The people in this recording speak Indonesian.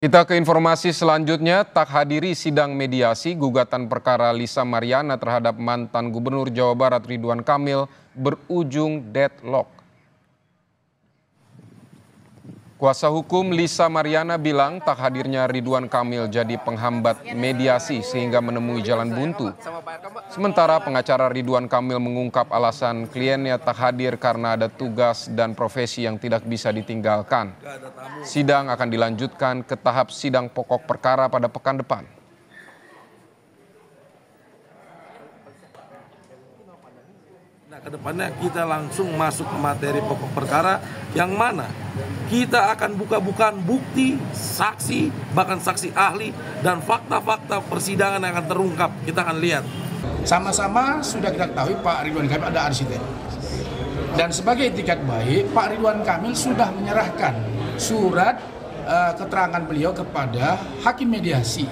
Kita ke informasi selanjutnya, tak hadiri sidang mediasi gugatan perkara Lisa Mariana terhadap mantan Gubernur Jawa Barat Ridwan Kamil berujung deadlock. Kuasa hukum Lisa Mariana bilang tak hadirnya Ridwan Kamil jadi penghambat mediasi sehingga menemui jalan buntu. Sementara pengacara Ridwan Kamil mengungkap alasan kliennya tak hadir karena ada tugas dan profesi yang tidak bisa ditinggalkan. Sidang akan dilanjutkan ke tahap sidang pokok perkara pada pekan depan. Nah, kedepannya kita langsung masuk ke materi pokok perkara yang mana kita akan buka-bukaan bukti, saksi, bahkan saksi ahli dan fakta-fakta persidangan yang akan terungkap. Kita akan lihat. Sama-sama sudah kita ketahui Pak Ridwan Kamil ada arsitek. Dan sebagai etikat baik, Pak Ridwan Kamil sudah menyerahkan surat keterangan beliau kepada hakim mediasi.